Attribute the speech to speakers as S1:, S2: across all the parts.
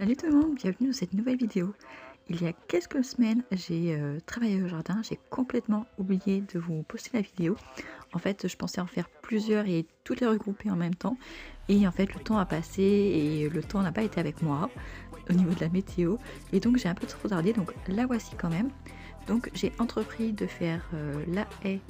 S1: Salut tout le monde, bienvenue dans cette nouvelle vidéo. Il y a quelques semaines, j'ai travaillé au jardin, j'ai complètement oublié de vous poster la vidéo. En fait, je pensais en faire plusieurs et toutes les regrouper en même temps. Et en fait, le temps a passé et le temps n'a pas été avec moi au niveau de la météo. Et donc, j'ai un peu trop tardé, donc la voici quand même. Donc, j'ai entrepris de faire la haie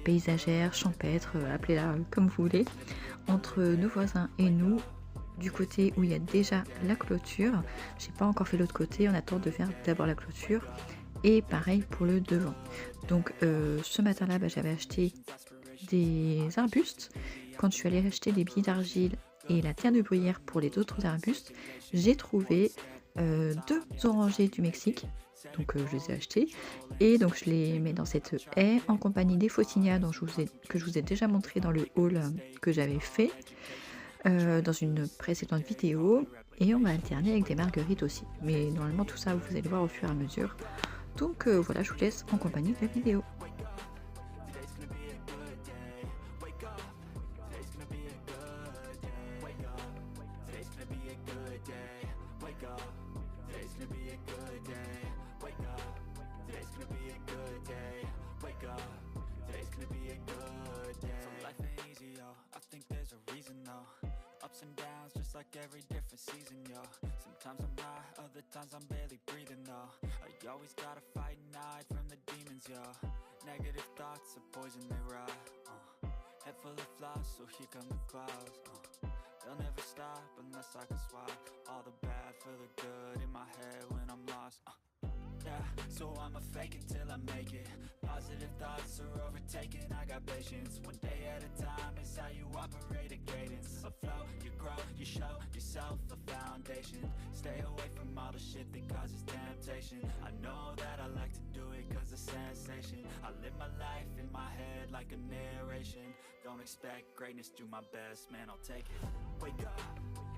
S1: paysagère, champêtre, appelez-la comme vous voulez, entre nos voisins et nous, du côté où il y a déjà la clôture. J'ai pas encore fait l'autre côté, on attend de faire d'abord la clôture et pareil pour le devant. Donc ce matin là j'avais acheté des arbustes. Quand je suis allée acheter des billes d'argile et la terre de bruyère pour les autres arbustes, j'ai trouvé deux orangers du Mexique. Donc je les ai achetés et donc je les mets dans cette haie en compagnie des Photinia que je vous ai déjà montré dans le haul que j'avais fait dans une précédente vidéo, et on va alterner avec des marguerites aussi, mais normalement tout ça vous allez voir au fur et à mesure. Donc voilà, je vous laisse en compagnie de la vidéo.
S2: Ups and downs, just like every different season, yo. Sometimes I'm high, other times I'm barely breathing, though. I always gotta fight and hide from the demons, yo. Negative thoughts are poison, they rot. Head full of flies, so here come the clouds. They'll never stop unless I can swap all the bad for the good in my head when I'm lost. Yeah, so I'ma fake it till I make it. Positive thoughts are overtaken, I got patience. One day at a time is how you operate a cadence. A flow, you grow, you show yourself a foundation. Stay away from all the shit that causes temptation. I know that I like to do it cause of sensation. I live my life in my head like a narration. Don't expect greatness, do my best, man, I'll take it. Wake up,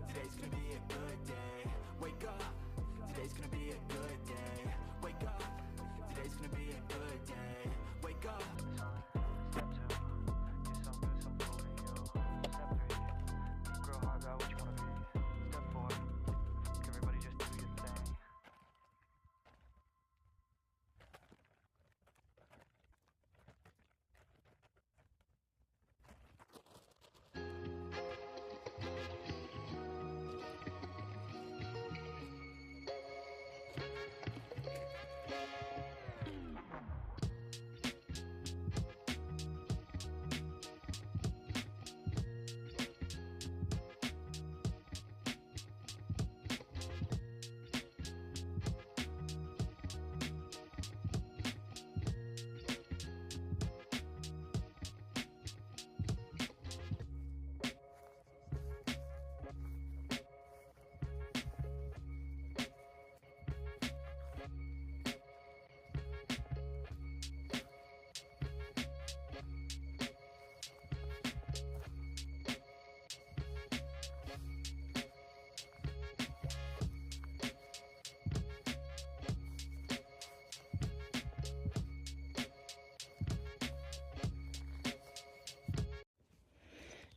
S2: today's gonna be a good day. Wake up, today's gonna be a good day. Wake up, today's gonna be a good day. Wake up. Step 2, do something simple for you. Step 3, grow hard about what you wanna be. Step 4, everybody just do your thing.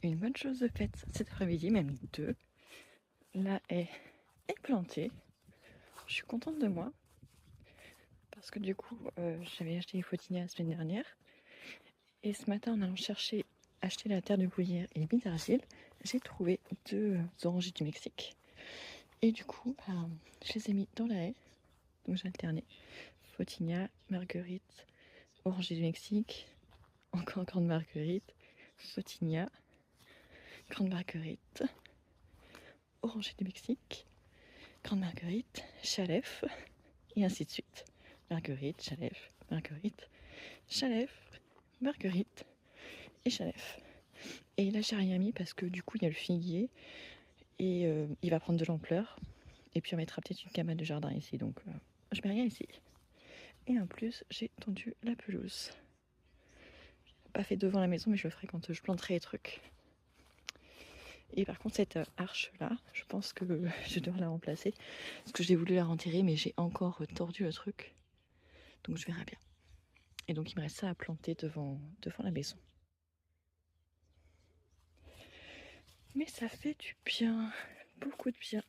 S1: Une bonne chose de faite cet après-midi, même deux. La haie est plantée. Je suis contente de moi parce que du coup j'avais acheté les Photinia la semaine dernière et ce matin en allant acheter la terre de bruyère et les billes d'argile, j'ai trouvé deux orangers du Mexique et du coup je les ai mis dans la haie. Donc j'ai alterné Photinia, marguerite, oranger du Mexique, encore grande marguerite, Photinia, grande marguerite, oranger du Mexique, grande marguerite, chalef, et ainsi de suite. Marguerite, chalef, marguerite, chalef, marguerite et chalef. Et là j'ai rien mis parce que du coup il y a le figuier et il va prendre de l'ampleur. Et puis on mettra peut-être une cabane de jardin ici, donc je mets rien ici. Et en plus j'ai tendu la pelouse. Pas fait devant la maison, mais je le ferai quand je planterai les trucs. Et par contre cette arche là, je pense que je dois la remplacer parce que j'ai voulu la renterrer mais j'ai encore tordu le truc, donc je verrai bien. Et donc il me reste ça à planter devant la maison. Mais ça fait du bien, beaucoup de bien.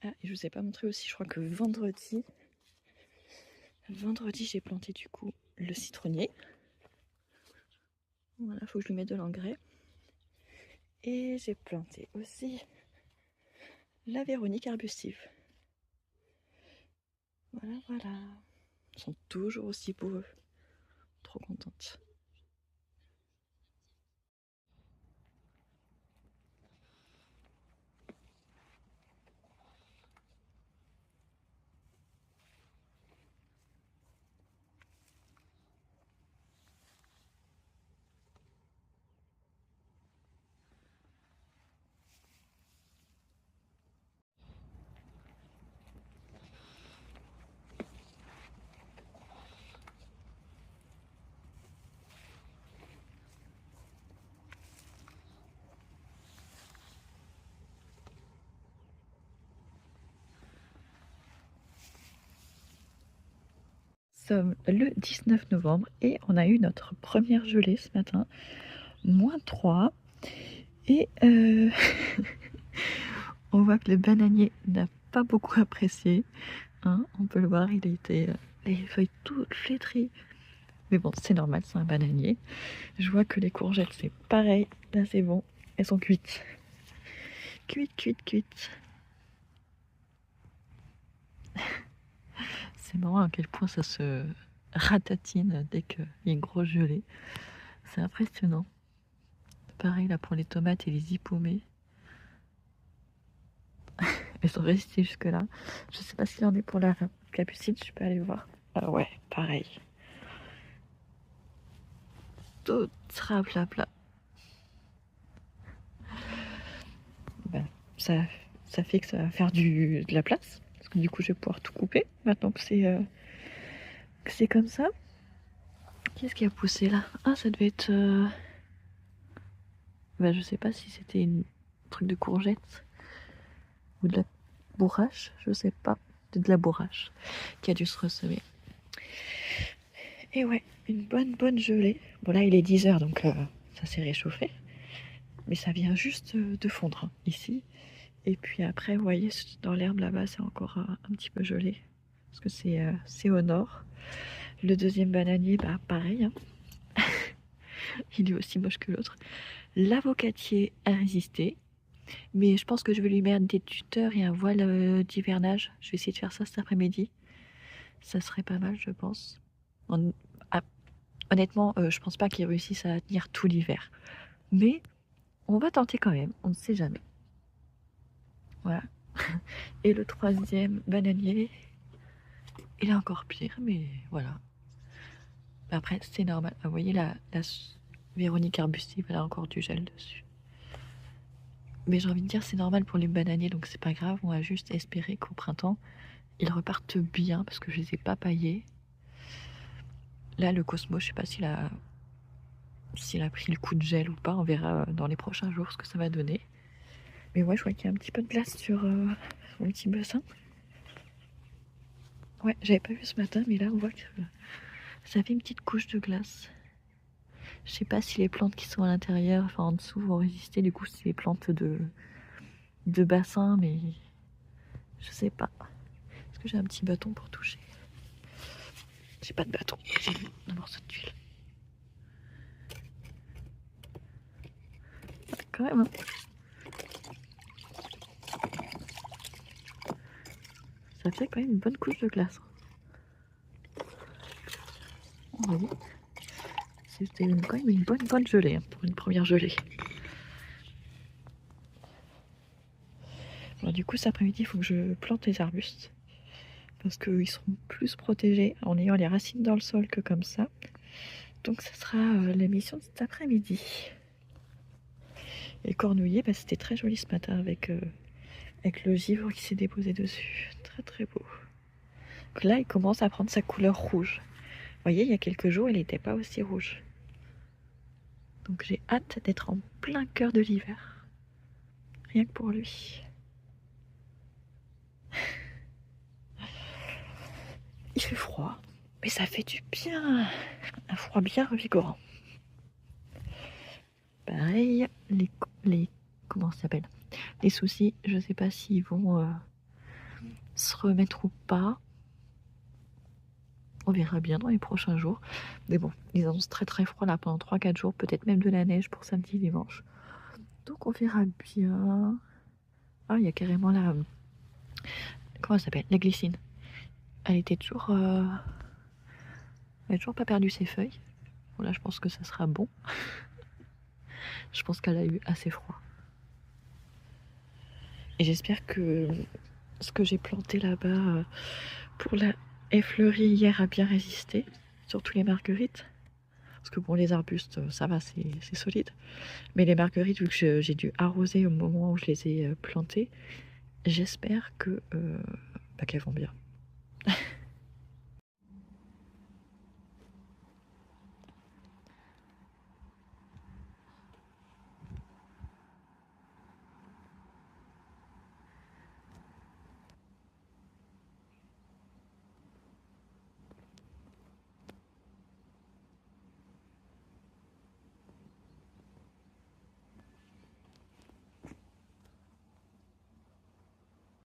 S1: Ah, et je vous ai pas montré aussi, je crois que vendredi, j'ai planté du coup le citronnier. Voilà, faut que je lui mette de l'engrais. Et j'ai planté aussi la Véronique arbustive. Voilà, voilà. Ils sont toujours aussi beaux. Trop contente. Nous sommes le 19 novembre et on a eu notre première gelée ce matin, -3. Et on voit que le bananier n'a pas beaucoup apprécié. Hein, on peut le voir, il a été les feuilles toutes flétries. Mais bon, c'est normal, c'est un bananier. Je vois que les courgettes, c'est pareil. Là, c'est bon, elles sont cuites. Cuites. C'est marrant à quel point ça se ratatine dès qu'il y a une grosse gelée. C'est impressionnant. Pareil là pour les tomates et les hippomées. Elles sont restées jusque là. Je sais pas s'il y en est pour la capucine, je peux aller voir. Ah ouais, pareil. Tout rablabla. Ben, ça fait que ça va faire de la place. Parce que du coup, je vais pouvoir tout couper. Maintenant que c'est comme ça. Qu'est-ce qui a poussé là? Ah, ça devait être... Ben, je sais pas si c'était un truc de courgette ou de la bourrache, je sais pas. De la bourrache qui a dû se ressemer. Et ouais, une bonne gelée. Bon là, il est 10h, donc ça s'est réchauffé. Mais ça vient juste de fondre, hein, ici. Et puis après, vous voyez, dans l'herbe là-bas, c'est encore un petit peu gelé. Parce que c'est au nord. Le deuxième bananier, bah pareil. Hein. Il est aussi moche que l'autre. L'avocatier a résisté. Mais je pense que je vais lui mettre des tuteurs et un voile d'hivernage. Je vais essayer de faire ça cet après-midi. Ça serait pas mal, je pense. Honnêtement, je pense pas qu'il réussisse à tenir tout l'hiver. Mais on va tenter quand même, on ne sait jamais. Voilà. Et le troisième bananier, il est encore pire, mais voilà. Après, c'est normal. Vous voyez, la Véronique arbustive, elle a encore du gel dessus. Mais j'ai envie de dire, c'est normal pour les bananiers, donc c'est pas grave. On va juste espérer qu'au printemps, ils repartent bien, parce que je les ai pas paillés. Là, le Cosmo, je sais pas s'il a pris le coup de gel ou pas. On verra dans les prochains jours ce que ça va donner. Mais ouais, je vois qu'il y a un petit peu de glace sur mon petit bassin. Ouais, j'avais pas vu ce matin, mais là, on voit que ça fait une petite couche de glace. Je sais pas si les plantes qui sont à l'intérieur, enfin en dessous, vont résister. Du coup, c'est les plantes de bassin, mais je sais pas. Est-ce que j'ai un petit bâton pour toucher? J'ai pas de bâton. J'ai un morceau de tuile. Ah, quand même, hein. Ça fait quand même une bonne couche de glace. On va dire. C'était quand même une bonne gelée, hein, pour une première gelée. Bon, du coup, cet après-midi, il faut que je plante les arbustes. Parce qu'ils seront plus protégés en ayant les racines dans le sol que comme ça. Donc ça sera la mission de cet après-midi. Et cornouiller, bah, c'était très joli ce matin avec le givre qui s'est déposé dessus. Très beau. Donc là, il commence à prendre sa couleur rouge. Vous voyez, il y a quelques jours, il n'était pas aussi rouge. Donc j'ai hâte d'être en plein cœur de l'hiver. Rien que pour lui. Il fait froid, mais ça fait du bien. Un froid bien revigorant. Pareil, les comment ça s'appelle? Les soucis, je sais pas s'ils vont se remettre ou pas. On verra bien dans les prochains jours. Mais bon, ils annoncent très très froid là pendant 3-4 jours, peut-être même de la neige pour samedi, dimanche. Donc on verra bien. Ah, il y a carrément la... Comment elle s'appelle? La glycine. Elle était toujours... Elle n'a toujours pas perdu ses feuilles. Bon, là, je pense que ça sera bon. Je pense qu'elle a eu assez froid. Et j'espère que ce que j'ai planté là-bas pour la effleurie hier a bien résisté. Surtout les marguerites. Parce que bon, les arbustes, ça va, c'est solide. Mais les marguerites, vu que j'ai dû arroser au moment où je les ai plantées, j'espère que qu'elles vont bien.